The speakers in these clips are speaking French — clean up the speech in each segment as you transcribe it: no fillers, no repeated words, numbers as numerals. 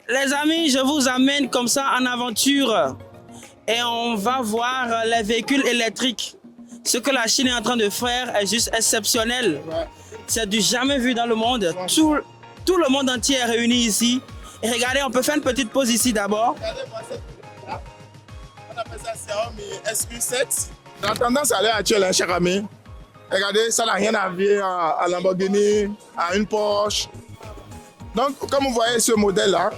Les amis, je vous amène comme ça en aventure et on va voir les véhicules électriques. Ce que la Chine est en train de faire est juste exceptionnel. Ouais. C'est du jamais vu dans le monde. Tout le monde entier est réuni ici. Et regardez, on peut faire une petite pause ici d'abord. Regardez-moi cette là. On appelle ça Xiaomi SU7. La tendance à l'heure actuelle, cher ami. Regardez, ça n'a rien à voir à Lamborghini, à une Porsche. Donc, comme vous voyez ce modèle-là,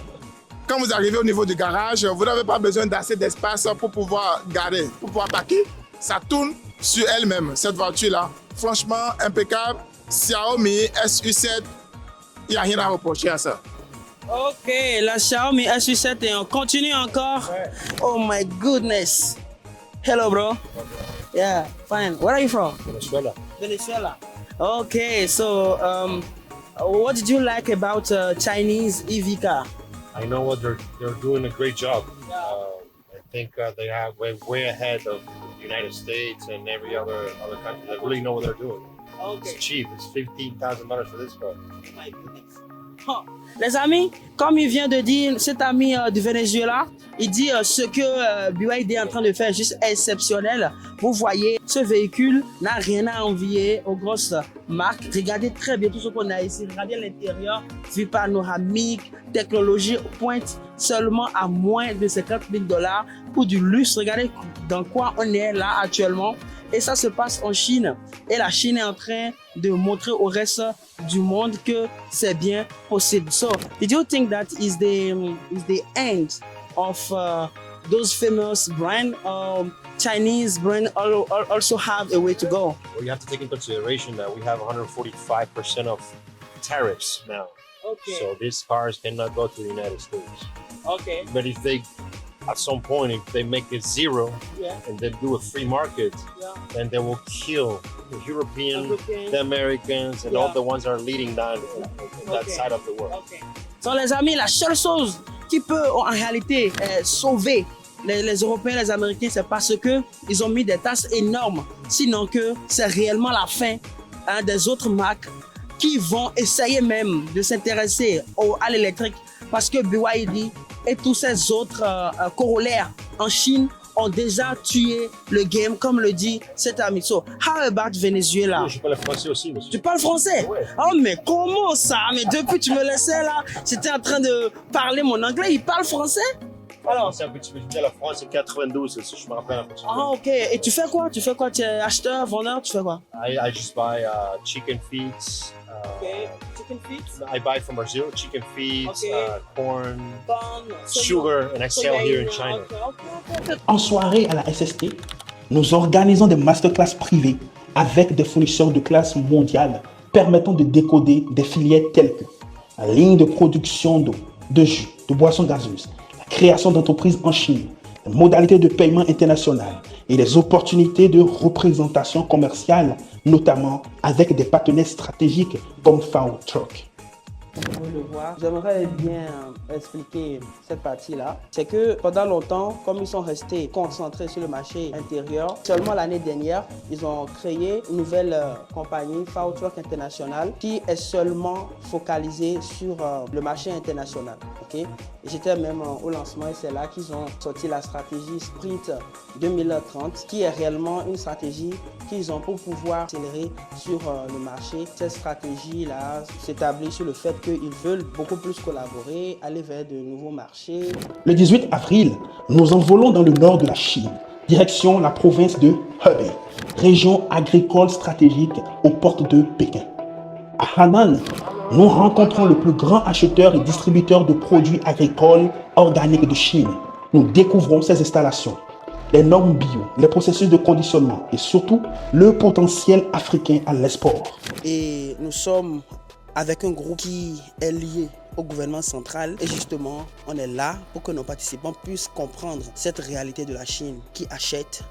quand vous arrivez au niveau du garage, vous n'avez pas besoin d'assez d'espace pour pouvoir garer, pour pouvoir parquer. Ça tourne sur elle-même, cette voiture-là. Franchement, impeccable. Xiaomi SU7, il n'y a rien à reprocher à ça. Ok, la Xiaomi SU7 et on continue encore. Ouais. Oh my goodness. Hello, bro. Yeah, fine. Where are you from? Venezuela. Venezuela. Okay, so what did you like about Chinese EV car? I know what they're doing a great job. I think they have way ahead of the United States and every other country. They really know what they're doing. Okay. It's cheap. It's $15,000 for this car. My goodness. Oh. Les amis, comme il vient de dire, cet ami du Venezuela, il dit ce que BYD est en train de faire est juste exceptionnel. Vous voyez, ce véhicule n'a rien à envier aux grosses marques. Regardez très bien tout ce qu'on a ici. Regardez l'intérieur, vue panoramique, technologie pointe seulement à moins de $50,000 pour du luxe. Regardez dans quoi on est là actuellement. Et ça se passe en Chine. Et la Chine est en train de montrer au reste du monde que c'est bien possible. So, did you think that is the end of those famous brands? Chinese brands also have a way to go. Well, you have to take into consideration that we have 145% of tariffs now. Okay. So these cars cannot go to the United States. Okay. But if they, at some point, if they make it zero Yeah. and they do a free market, Yeah. then they will kill the Europeans, European. the Americans, and Yeah. all the ones that are leading down in that Okay. side of the world. Okay. So, les amis, la seule chose qui peut en réalité sauver les Européens, les Américains, c'est parce que ils ont mis des taxes énormes. Sinon que c'est réellement la fin des autres marques qui vont essayer même de s'intéresser à l'électrique parce que BYD et tous ces autres corollaires en Chine ont déjà tué le game, comme le dit cet ami. So, how about Venezuela? Je parle français aussi, monsieur. Tu parles français? Ouais. Oh, mais comment ça? Mais depuis que tu me laissais là, j'étais en train de parler mon anglais. Il parle français? Alors, C'est un petit peu de la France, c'est 92, je me rappelle un petit peu. ah, ok. Et tu fais quoi? Tu fais quoi? Tu es acheteur, vendeur? Tu fais quoi? I just buy chicken feet. Chicken feet? I buy from Brazil, chicken feet, Okay. corn, Corn, sugar, and I sell here in China. En soirée à la SST, nous organisons des masterclass privées avec des fournisseurs de classe mondiale permettant de décoder des filières telles que la ligne de production d'eau, de jus, de boissons gazeuses, la création d'entreprises en Chine, les modalités de paiement international et les opportunités de représentation commerciale, notamment avec des partenaires stratégiques comme FAO Truck. Vous le voir. J'aimerais bien expliquer cette partie-là. C'est que pendant longtemps, comme ils sont restés concentrés sur le marché intérieur, seulement l'année dernière, ils ont créé une nouvelle compagnie, FAO Truck International, qui est seulement focalisée sur le marché international. Okay? J'étais même au lancement et c'est là qu'ils ont sorti la stratégie Sprint 2030, qui est réellement une stratégie qu'ils ont pour pouvoir accélérer sur le marché. Cette stratégie-là s'établit sur le fait qu'ils veulent beaucoup plus collaborer, aller vers de nouveaux marchés. Le 18 avril, nous envolons dans le nord de la Chine, direction la province de Hebei, région agricole stratégique aux portes de Pékin. À Hanan, nous rencontrons le plus grand acheteur et distributeur de produits agricoles organiques de Chine. Nous découvrons ses installations, les normes bio, les processus de conditionnement et surtout le potentiel africain à l'export. Et nous sommes avec un groupe qui est lié au gouvernement central et justement on est là pour que nos participants puissent comprendre cette réalité de la Chine qui achète,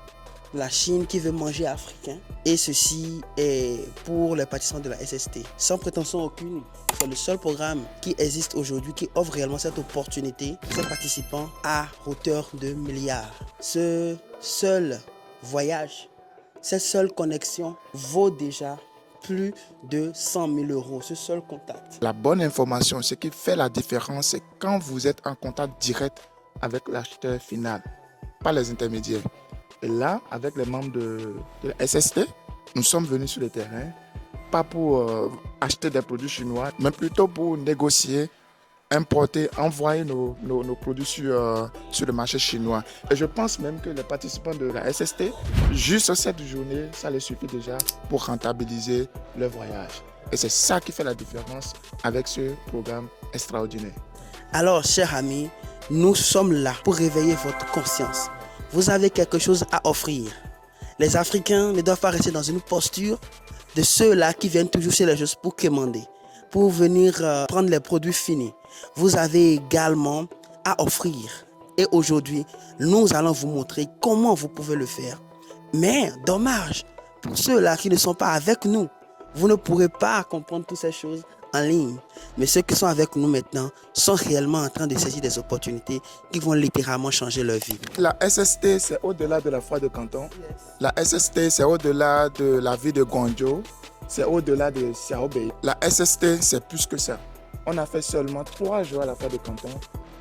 la Chine qui veut manger africain et ceci est pour les participants de la SST. Sans prétention aucune, c'est le seul programme qui existe aujourd'hui qui offre réellement cette opportunité aux participants à hauteur de milliards. Ce seul voyage, cette seule connexion vaut déjà plus de 100 000 euros, ce seul contact. La bonne information, ce qui fait la différence, c'est quand vous êtes en contact direct avec l'acheteur final, pas les intermédiaires. Et là, avec les membres de la SST, nous sommes venus sur le terrain, pas pour acheter des produits chinois, mais plutôt pour négocier, importer, envoyer nos produits sur le marché chinois. Et je pense même que les participants de la SST, juste cette journée, ça les suffit déjà pour rentabiliser leur voyage. Et c'est ça qui fait la différence avec ce programme extraordinaire. Alors, chers amis, nous sommes là pour réveiller votre conscience. Vous avez quelque chose à offrir. Les Africains ne doivent pas rester dans une posture de ceux-là qui viennent toujours chez les gens pour commander, pour venir prendre les produits finis. Vous avez également à offrir. Et aujourd'hui, nous allons vous montrer comment vous pouvez le faire. Mais dommage, pour ceux-là qui ne sont pas avec nous, vous ne pourrez pas comprendre toutes ces choses en ligne. Mais ceux qui sont avec nous maintenant sont réellement en train de saisir des opportunités qui vont littéralement changer leur vie. La SST, c'est au-delà de la foire de Canton. La SST, c'est au-delà de la ville de Guangzhou. C'est au-delà de Xiaobei. La SST, c'est plus que ça. On a fait seulement 3 jours à la foire de Canton.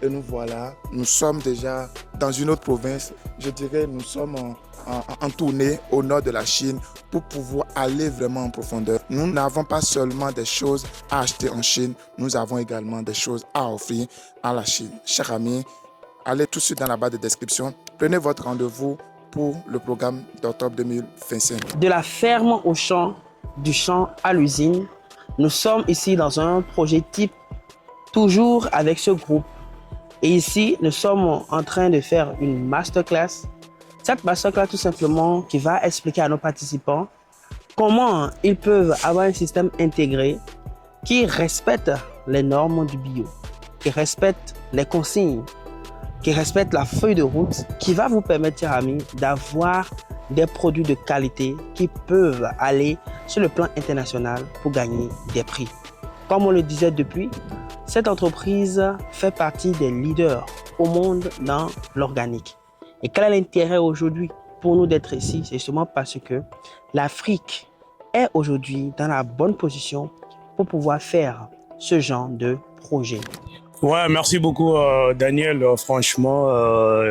Et nous voilà, nous sommes déjà dans une autre province. Je dirais, nous sommes en tournée au nord de la Chine pour pouvoir aller vraiment en profondeur. Nous n'avons pas seulement des choses à acheter en Chine, nous avons également des choses à offrir à la Chine. Chers amis, allez tout de suite dans la barre de description. Prenez votre rendez-vous pour le programme d'octobre 2025. De la ferme au champ, du champ à l'usine, nous sommes ici dans un projet type, toujours avec ce groupe. Et ici, nous sommes en train de faire une masterclass. Cette masterclass, tout simplement, qui va expliquer à nos participants comment ils peuvent avoir un système intégré qui respecte les normes du bio, qui respecte les consignes, qui respecte la feuille de route, qui va vous permettre, chers amis, d'avoir des produits de qualité qui peuvent aller sur le plan international pour gagner des prix. Comme on le disait depuis, cette entreprise fait partie des leaders au monde dans l'organique. Et quel est l'intérêt aujourd'hui pour nous d'être ici? C'est justement parce que l'Afrique est aujourd'hui dans la bonne position pour pouvoir faire ce genre de projet. Ouais, merci beaucoup Daniel. Franchement,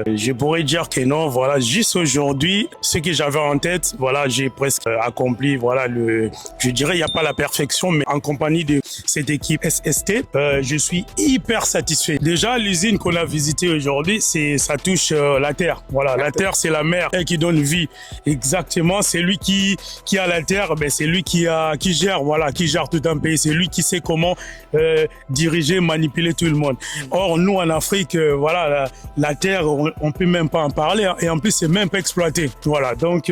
je pourrais dire que non. Voilà, juste aujourd'hui, ce que j'avais en tête, voilà, j'ai presque accompli. Voilà, je dirais, il n'y a pas la perfection, mais en compagnie de cette équipe SST, je suis hyper satisfait. Déjà, l'usine qu'on a visitée aujourd'hui, ça touche la terre. Voilà, la terre, c'est la mère qui donne vie. Exactement, c'est lui qui a la terre, ben c'est lui qui gère, voilà, qui gère tout un pays. C'est lui qui sait comment diriger, manipuler tout le monde. Or, nous, en Afrique, voilà, la terre, on peut même pas en parler, hein, et en plus, c'est même pas exploité. Voilà, donc,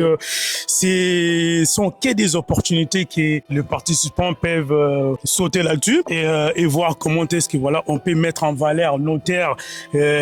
ce sont que des opportunités que les participants peuvent sauter là-dessus et voir comment est-ce que, voilà, on peut mettre en valeur nos terres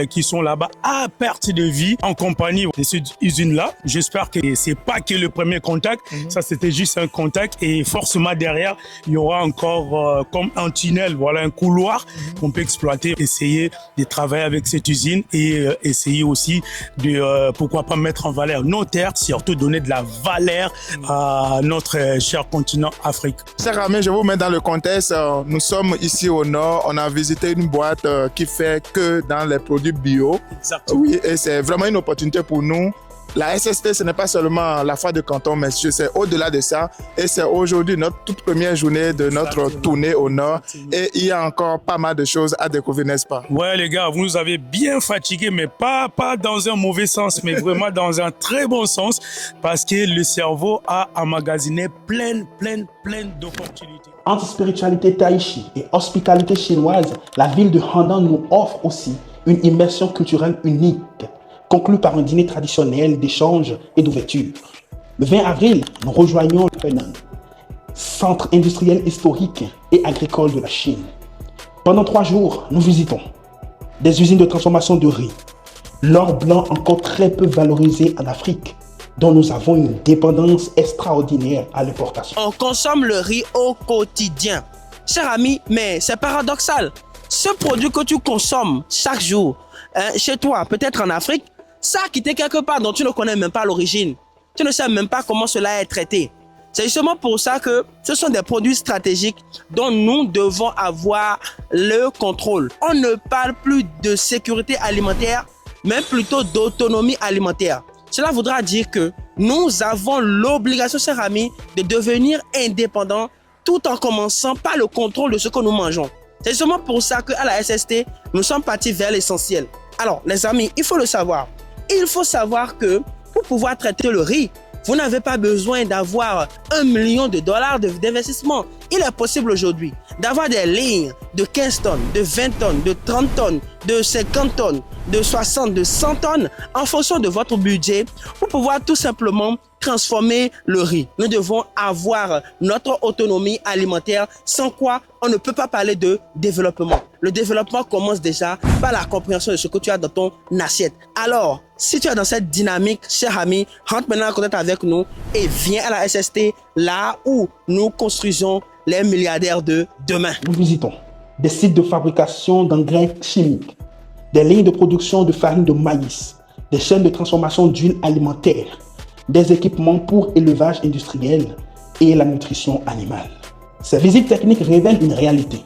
qui sont là-bas à perte de vie en compagnie de cette usine-là. J'espère que c'est pas que le premier contact, ça, c'était juste un contact, et forcément, derrière, il y aura encore comme un tunnel, voilà, un couloir qu'on peut exploiter, essayer de travailler avec cette usine et essayer aussi de, pourquoi pas mettre en valeur nos terres, surtout donner de la valeur à notre cher continent Afrique. Chers amis, je vous mets dans le contexte. Nous sommes ici au nord. On a visité une boîte qui fait que dans les produits bio. Exactement. Oui, et c'est vraiment une opportunité pour nous. La SST, ce n'est pas seulement la foire de Canton, mais c'est au-delà de ça. Et c'est aujourd'hui notre toute première journée de notre tournée au Nord. Et il y a encore pas mal de choses à découvrir, n'est-ce pas? Ouais, les gars, vous nous avez bien fatigués, mais pas dans un mauvais sens, mais vraiment dans un très bon sens, parce que le cerveau a emmagasiné plein d'opportunités. Entre spiritualité taïchi et hospitalité chinoise, la ville de Handan nous offre aussi une immersion culturelle unique, conclu par un dîner traditionnel d'échange et d'ouverture. Le 20 avril, nous rejoignons Henan, centre industriel historique et agricole de la Chine. Pendant 3 jours, nous visitons des usines de transformation de riz, l'or blanc encore très peu valorisé en Afrique, dont nous avons une dépendance extraordinaire à l'importation. On consomme le riz au quotidien. Cher ami, mais c'est paradoxal. Ce produit que tu consommes chaque jour, chez toi, peut-être en Afrique, ça a quitté quelque part dont tu ne connais même pas l'origine. Tu ne sais même pas comment cela est traité. C'est justement pour ça que ce sont des produits stratégiques dont nous devons avoir le contrôle. On ne parle plus de sécurité alimentaire, mais plutôt d'autonomie alimentaire. Cela voudra dire que nous avons l'obligation, chers amis, de devenir indépendants tout en commençant par le contrôle de ce que nous mangeons. C'est justement pour ça qu'à la SST, nous sommes partis vers l'essentiel. Alors, les amis, il faut le savoir. Il faut savoir que pour pouvoir traiter le riz, vous n'avez pas besoin d'avoir $1 million d'investissement. Il est possible aujourd'hui d'avoir des lignes de 15 tonnes, de 20 tonnes, de 30 tonnes, de 50 tonnes, de 60, de 100 tonnes en fonction de votre budget pour pouvoir tout simplement transformer le riz. Nous devons avoir notre autonomie alimentaire, sans quoi on ne peut pas parler de développement. Le développement commence déjà par la compréhension de ce que tu as dans ton assiette. Alors, si tu es dans cette dynamique, cher ami, rentre maintenant en contact avec nous et viens à la SST, là où nous construisons les milliardaires de demain. Nous visitons des sites de fabrication d'engrais chimiques, des lignes de production de farine de maïs, des chaînes de transformation d'huile alimentaire, des équipements pour élevage industriel et la nutrition animale. Ces visites techniques révèlent une réalité.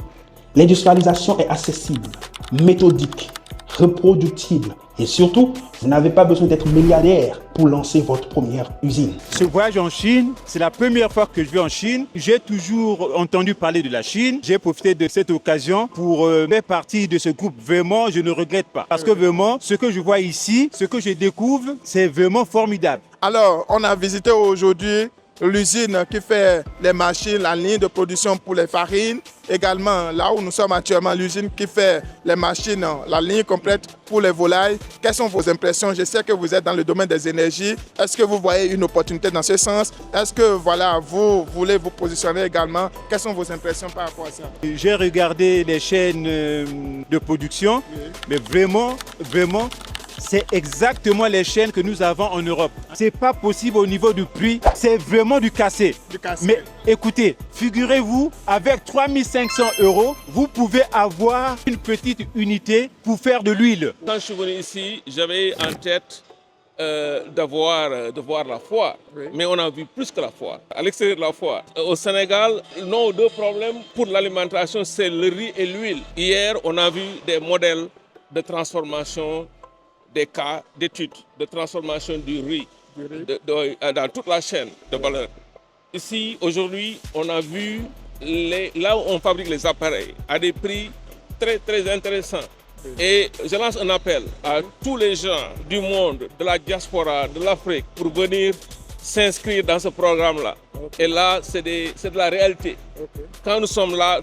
L'industrialisation est accessible, méthodique, reproductible et surtout, vous n'avez pas besoin d'être milliardaire pour lancer votre première usine. Ce voyage en Chine, c'est la première fois que je vais en Chine. J'ai toujours entendu parler de la Chine. J'ai profité de cette occasion pour faire partie de ce groupe. Vraiment, je ne regrette pas. Parce que vraiment, ce que je vois ici, ce que je découvre, c'est vraiment formidable. Alors, on a visité aujourd'hui l'usine qui fait les machines, la ligne de production pour les farines. Également, là où nous sommes actuellement, l'usine qui fait les machines, la ligne complète pour les volailles. Quelles sont vos impressions? Je sais que vous êtes dans le domaine des énergies. Est-ce que vous voyez une opportunité dans ce sens? Est-ce que voilà, vous voulez vous positionner également? Quelles sont vos impressions par rapport à ça? J'ai regardé les chaînes de production, mais vraiment, c'est exactement les chaînes que nous avons en Europe. C'est pas possible au niveau du prix, c'est vraiment du cassé. Mais écoutez, figurez-vous, avec 3500 €, vous pouvez avoir une petite unité pour faire de l'huile. Quand je suis venu ici, j'avais en tête de voir la foire, mais on a vu plus que la foire. À l'extérieur de la foire, au Sénégal, nos deux problèmes pour l'alimentation, c'est le riz et l'huile. Hier, on a vu des modèles de transformation, des cas d'études de transformation du riz dans toute la chaîne de valeur. Ici, aujourd'hui, on a vu là où on fabrique les appareils à des prix très, très intéressants. Et je lance un appel à tous les gens du monde, de la diaspora, de l'Afrique, pour venir s'inscrire dans ce programme-là. Et là, c'est de la réalité. Quand nous sommes là,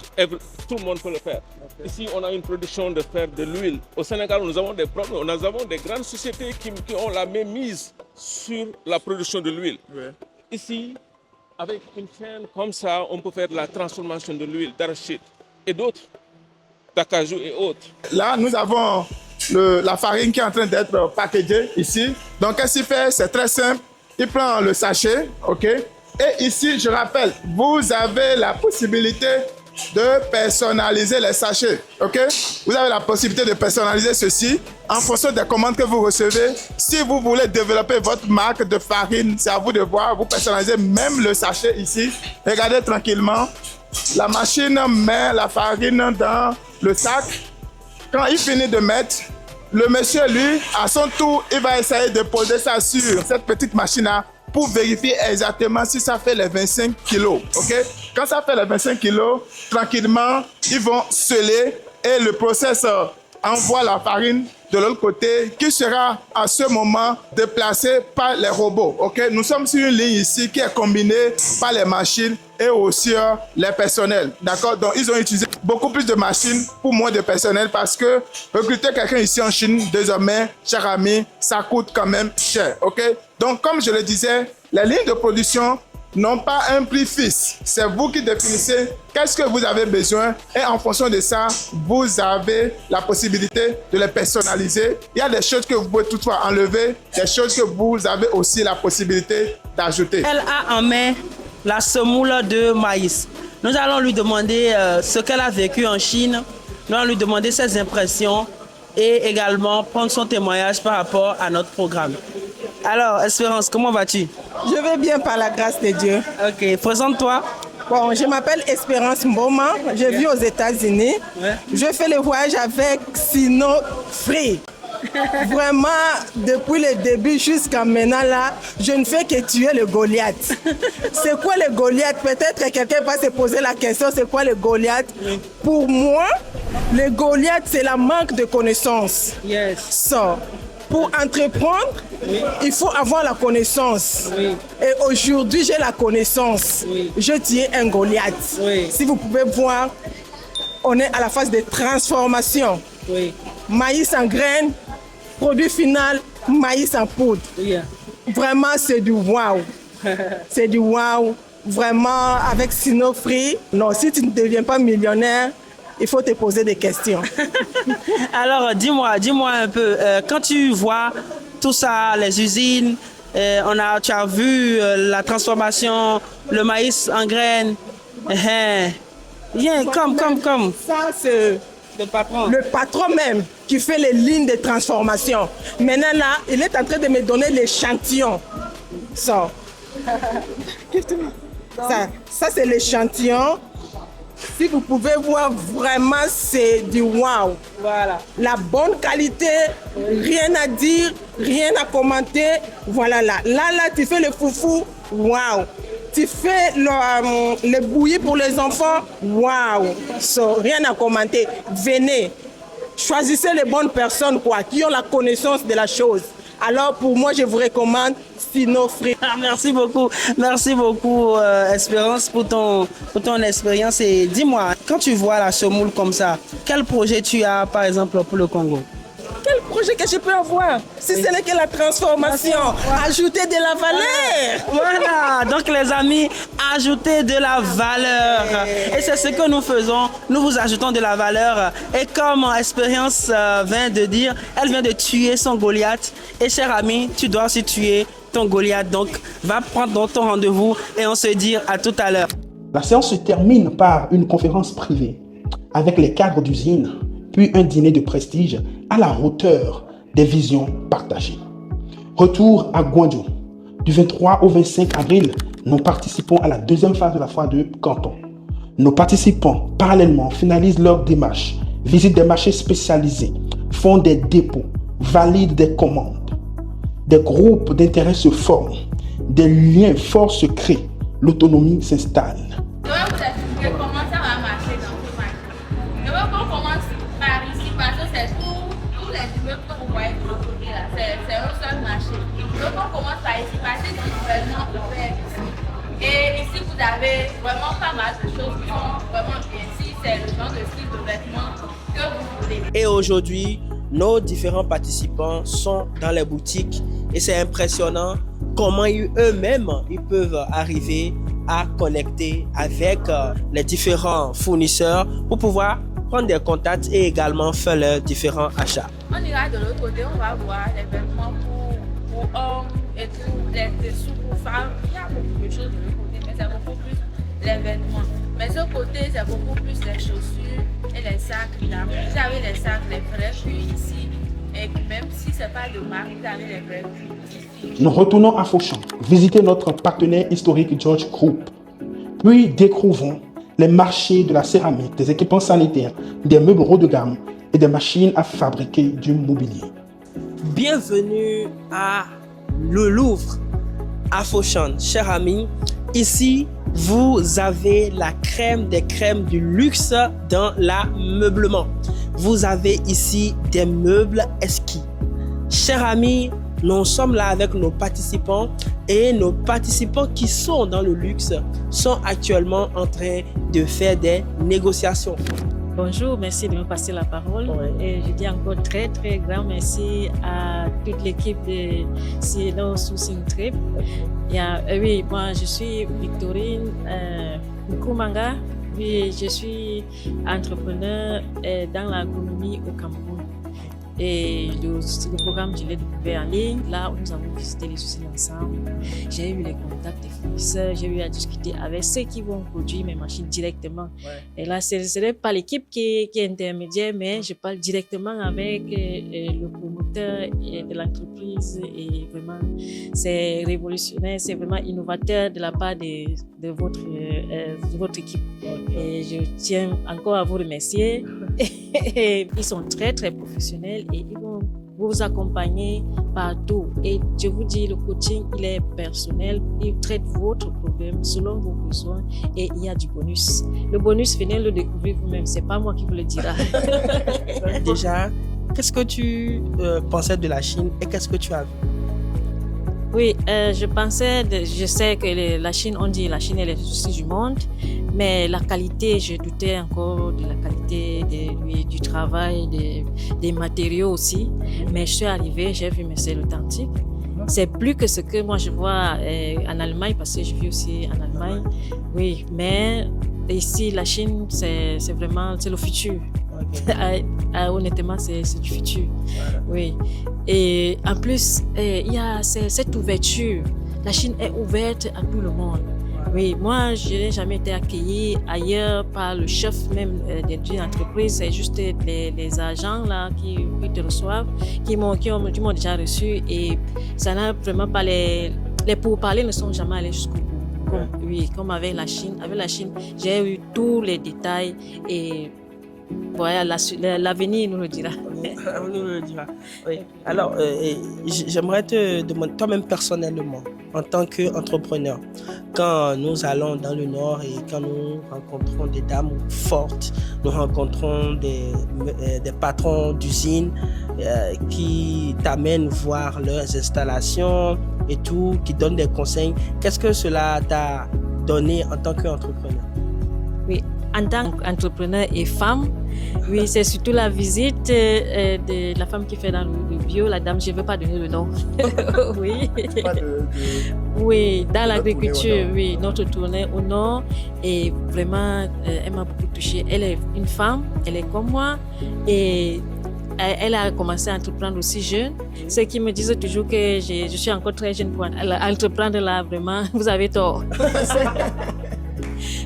tout le monde peut le faire. Ici, on a une production de faire de l'huile. Au Sénégal, nous avons des problèmes. Nous avons des grandes sociétés qui ont la même mise sur la production de l'huile. Ici, avec une chaîne comme ça, on peut faire de la transformation de l'huile, d'arachide et d'autres, d'acajou et autres. Là, nous avons la farine qui est en train d'être packagée ici. Donc, qu'est-ce qu'il fait? C'est très simple. Il prend le sachet, ok? Et ici, je rappelle, vous avez la possibilité de personnaliser les sachets, ok? Vous avez la possibilité de personnaliser ceci en fonction des commandes que vous recevez. Si vous voulez développer votre marque de farine, c'est à vous de voir. Vous personnalisez même le sachet ici. Regardez tranquillement. La machine met la farine dans le sac. Quand il finit de mettre, le monsieur, lui, à son tour, il va essayer de poser ça sur cette petite machine-là pour vérifier exactement si ça fait les 25 kilos. Ok? Quand ça fait les 25 kilos, tranquillement, ils vont sceller et le processeur envoie la farine de l'autre côté qui sera à ce moment déplacée par les robots. Ok? Nous sommes sur une ligne ici qui est combinée par les machines et aussi les personnels. D'accord? Donc, ils ont utilisé beaucoup plus de machines pour moins de personnel parce que recruter quelqu'un ici en Chine, désormais, cher ami, ça coûte quand même cher. Ok? Donc, comme je le disais, les lignes de production n'ont pas un prix fixe. C'est vous qui définissez qu'est-ce que vous avez besoin et en fonction de ça, vous avez la possibilité de les personnaliser. Il y a des choses que vous pouvez toutefois enlever, des choses que vous avez aussi la possibilité d'ajouter. Elle a en main la semoule de maïs. Nous allons lui demander ce qu'elle a vécu en Chine. Nous allons lui demander ses impressions et également prendre son témoignage par rapport à notre programme. Alors, Espérance, comment vas-tu? Je vais bien par la grâce de Dieu. Ok, présente-toi. Bon, je m'appelle Espérance Mboma, je vis aux États-Unis. Ouais. Je fais le voyage avec Sino Free. Vraiment, depuis le début jusqu'à maintenant, là, je ne fais que tuer le Goliath. C'est quoi le Goliath? Peut-être que quelqu'un va se poser la question, c'est quoi le Goliath? Pour moi, le Goliath, c'est la manque de connaissances. Yes. So, pour entreprendre, il faut avoir la connaissance. Oui. Et aujourd'hui, j'ai la connaissance. Oui. Je tue un Goliath. Oui. Si vous pouvez voir, on est à la phase de transformation. Oui. Maïs en graines, produit final, maïs en poudre. Yeah. Vraiment, c'est du waouh. C'est du waouh. Vraiment, avec Sino Free. Non, si tu ne deviens pas millionnaire, il faut te poser des questions. Alors, dis-moi un peu, quand tu vois tout ça, les usines, tu as vu la transformation, le maïs en graines. Viens, comme. Ça, c'est Le patron. le patron même qui fait les lignes de transformation. Maintenant, là, il est en train de me donner l'échantillon. Ça, c'est l'échantillon. Si vous pouvez voir, vraiment, c'est du waouh. Voilà. La bonne qualité, rien à dire, rien à commenter. Voilà là. Là, tu fais le foufou, waouh. Tu fais le bouilli pour les enfants, waouh. So, rien à commenter. Venez, choisissez les bonnes personnes quoi, qui ont la connaissance de la chose. Alors pour moi, je vous recommande Sino Free. Merci beaucoup Espérance pour ton expérience. Et dis-moi, quand tu vois la semoule comme ça, quel projet tu as par exemple pour le Congo? Quel projet que je peux avoir si ce n'est que la transformation, ajouter de la valeur. Voilà, donc les amis, ajoutez de la valeur. Et c'est ce que nous faisons, nous vous ajoutons de la valeur. Et comme Expérience vient de dire, elle vient de tuer son Goliath. Et cher ami, tu dois aussi tuer ton Goliath. Donc va prendre ton rendez-vous et on se dit à tout à l'heure. La séance se termine par une conférence privée avec les cadres d'usine, puis un dîner de prestige à la hauteur des visions partagées. Retour à Guangzhou. Du 23 au 25 avril, nous participons à la deuxième phase de la foire de Canton. Nos participants, parallèlement, finalisent leurs démarches, visitent des marchés spécialisés, font des dépôts, valident des commandes. Des groupes d'intérêt se forment, des liens forts se créent, l'autonomie s'installe. Je vais vous expliquer comment ça va marcher dans ce marché. Je veux qu'on commence par ici parce que c'est tous les immeubles que vous voyez de l'autre côté là. C'est un seul marché. Je veux qu'on commence par ici parce que c'est vraiment ouvert ici. Et ici vous avez vraiment pas mal de choses qui sont vraiment bien. Ici c'est le genre de style de vêtements que vous voulez. Et aujourd'hui, nos différents participants sont dans les boutiques et c'est impressionnant comment eux-mêmes ils peuvent arriver à connecter avec les différents fournisseurs pour pouvoir prendre des contacts et également faire leurs différents achats. On ira de l'autre côté, on va voir les vêtements pour hommes et tout, les dessous pour femmes. Il y a beaucoup de choses de l'autre côté, mais c'est beaucoup plus les vêtements. Mais de ce côté, c'est beaucoup plus les chaussures et les sacs là. Vous avez les sacs, les vrais puits ici. Et même si ce n'est pas de marque, vous avez les vrais puits ici. Nous retournons à Fauchamp, visiter notre partenaire historique George Group. Puis découvrons les marchés de la céramique, des équipements sanitaires, des meubles haut de gamme et des machines à fabriquer du mobilier. Bienvenue à le Louvre, à Fauchamp, chers amis. Ici, vous avez la crème des crèmes du luxe dans l'ameublement. Vous avez ici des meubles exquis. Chers amis, nous sommes là avec nos participants et nos participants qui sont dans le luxe sont actuellement en train de faire des négociations. Bonjour, merci de me passer la parole. Et je dis encore très grand merci à toute l'équipe de Sino Sourcing Trip. Oui, moi je suis Victorine Nkumanga. Oui, je suis entrepreneur dans l'agronomie au Cameroun. Et le programme, je l'ai découvert en ligne. Là où nous avons visité les usines ensemble, j'ai eu les contacts des fournisseurs, j'ai eu à discuter avec ceux qui vont produire mes machines directement. Et là, ce n'est pas l'équipe qui est intermédiaire, mais je parle directement avec le promoteur de l'entreprise. Et vraiment, c'est révolutionnaire, c'est vraiment innovateur de la part de votre équipe. Et je tiens encore à vous remercier. Ils sont très, très professionnels et ils vont vous accompagner partout. Et je vous dis, le coaching, il est personnel. Il traite votre problème selon vos besoins et il y a du bonus. Le bonus, venez le découvrir vous-même. C'est pas moi qui vous le dira. Déjà, qu'est-ce que tu pensais de la Chine et qu'est-ce que tu as vu? Oui, je sais que la Chine, on dit la Chine est le souci du monde, mais la qualité, je doutais encore de la qualité du travail, des matériaux aussi. Mais je suis arrivée, j'ai vu, mais c'est authentique. C'est plus que ce que moi je vois en Allemagne, parce que je vis aussi en Allemagne. Oui, mais ici, la Chine, c'est vraiment, c'est le futur. Honnêtement, c'est du futur. Oui. Et en plus, il y a cette ouverture. La Chine est ouverte à tout le monde. Oui, moi, je n'ai jamais été accueillie ailleurs par le chef même d'une entreprise. C'est juste les agents là qui te reçoivent, qui m'ont déjà reçu. Et ça n'a vraiment pas les pourparlers ne sont jamais allés jusqu'au bout. Comme avec la Chine. Avec la Chine, j'ai eu tous les détails et voilà, l'avenir nous le dira. Oui. Alors, j'aimerais te demander, toi-même personnellement, en tant qu'entrepreneur, quand nous allons dans le Nord et quand nous rencontrons des dames fortes, nous rencontrons des patrons d'usines qui t'amènent voir leurs installations et tout, qui donnent des conseils, qu'est-ce que cela t'a donné en tant qu'entrepreneur? Oui, en tant qu'entrepreneur et femme, oui, c'est surtout la visite de la femme qui fait dans le bio, la dame, je ne veux pas donner le nom. Oui. Oui, dans l'agriculture, oui, notre tournée au Nord. Et vraiment, elle m'a beaucoup touchée. Elle est une femme, elle est comme moi. Et elle a commencé à entreprendre aussi jeune. Ceux qui me disent toujours que je suis encore très jeune pour entreprendre là, vraiment, vous avez tort.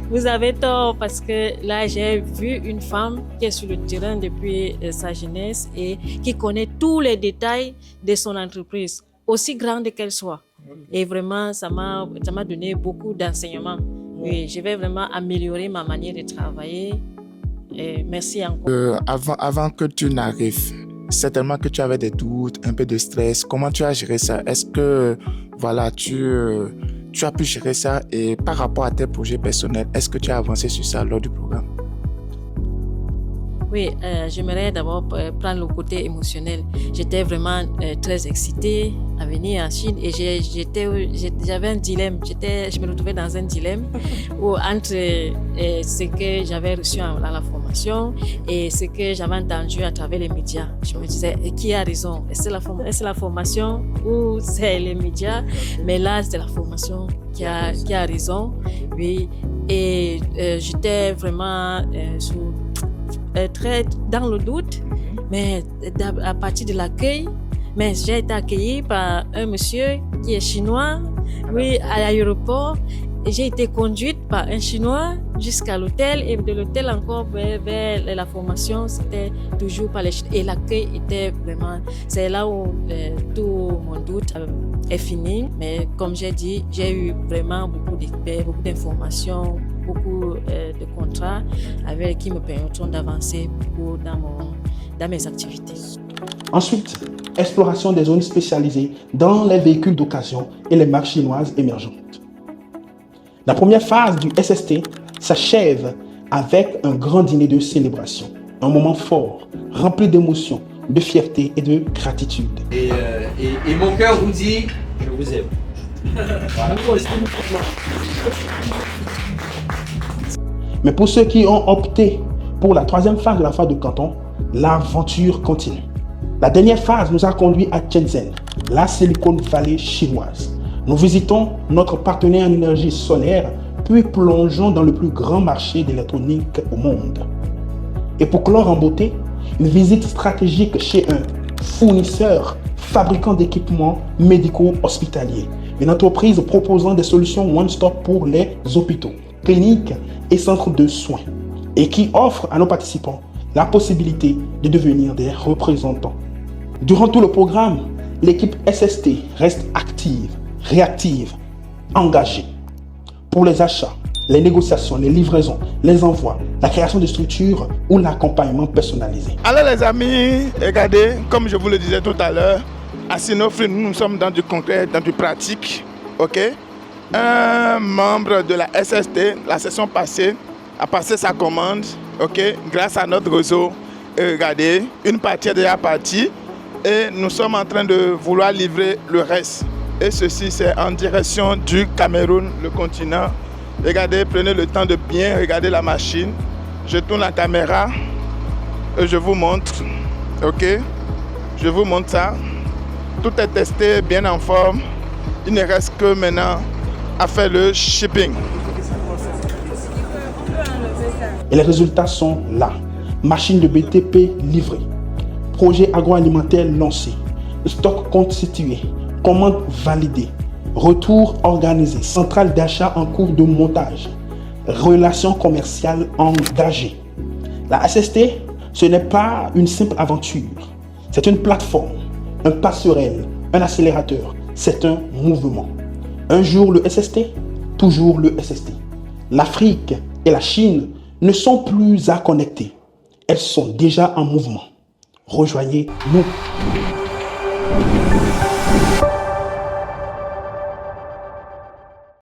Vous avez tort parce que là, j'ai vu une femme qui est sur le terrain depuis sa jeunesse et qui connaît tous les détails de son entreprise, aussi grande qu'elle soit. Et vraiment, ça m'a donné beaucoup d'enseignements. Oui, je vais vraiment améliorer ma manière de travailler. Et merci encore. Avant que tu n'arrives, certainement que tu avais des doutes, un peu de stress. Comment tu as géré ça? Est-ce que voilà, tu as pu gérer ça et par rapport à tes projets personnels, est-ce que tu as avancé sur ça lors du programme? Oui, j'aimerais d'abord prendre le côté émotionnel. J'étais vraiment très excitée à venir en Chine et j'avais un dilemme. Je me retrouvais dans un dilemme entre ce que j'avais reçu dans la formation et ce que j'avais entendu à travers les médias. Je me disais, qui a raison? Est-ce la formation ou c'est les médias? Mais là, c'est la formation qui a raison. Oui, et j'étais vraiment très dans le doute, mais à partir de l'accueil, mais j'ai été accueillie par un monsieur qui est chinois, oui, à l'aéroport, et j'ai été conduite par un Chinois jusqu'à l'hôtel et de l'hôtel encore vers la formation, c'était toujours par les Chinois. Et l'accueil était vraiment, c'est là où tout mon doute est fini. Mais comme j'ai dit, j'ai eu vraiment beaucoup d'informations, beaucoup de contrats qui me permettront d'avancer beaucoup dans mes activités. Ensuite, exploration des zones spécialisées dans les véhicules d'occasion et les marques chinoises émergentes. La première phase du SST s'achève avec un grand dîner de célébration, un moment fort, rempli d'émotions, de fierté et de gratitude. Et mon cœur vous dit, je vous aime. Voilà. Mais pour ceux qui ont opté pour la troisième phase de la phase de Canton, l'aventure continue. La dernière phase nous a conduit à Shenzhen, la Silicon Valley chinoise. Nous visitons notre partenaire en énergie solaire, puis plongeons dans le plus grand marché d'électronique au monde. Et pour clore en beauté, une visite stratégique chez un fournisseur, fabricant d'équipements médicaux hospitaliers. Une entreprise proposant des solutions one-stop pour les hôpitaux, cliniques et centres de soins. Et qui offre à nos participants la possibilité de devenir des représentants. Durant tout le programme, l'équipe SST reste active, réactive, engagée. Pour les achats, les négociations, les livraisons, les envois, la création de structures ou l'accompagnement personnalisé. Alors les amis, regardez, comme je vous le disais tout à l'heure, à Sinofri, nous sommes dans du concret, dans du pratique. Ok? Un membre de la SST, la session passée, a passé sa commande, ok, grâce à notre réseau. Et regardez, une partie est déjà partie et nous sommes en train de vouloir livrer le reste. Et ceci, c'est en direction du Cameroun, le continent. Regardez, prenez le temps de bien regarder la machine. Je tourne la caméra et je vous montre, ok, je vous montre ça. Tout est testé, bien en forme. Il ne reste que maintenant à faire le shipping. Et les résultats sont là. Machine de BTP livrée. Projet agroalimentaire lancé. Stock constitué. Commande validée. Retour organisé. Centrale d'achat en cours de montage. Relations commerciales engagées. La SST, ce n'est pas une simple aventure. C'est une plateforme, un passerelle, un accélérateur. C'est un mouvement. Un jour le SST, toujours le SST. L'Afrique et la Chine ne sont plus à connecter. Elles sont déjà en mouvement. Rejoignez-nous.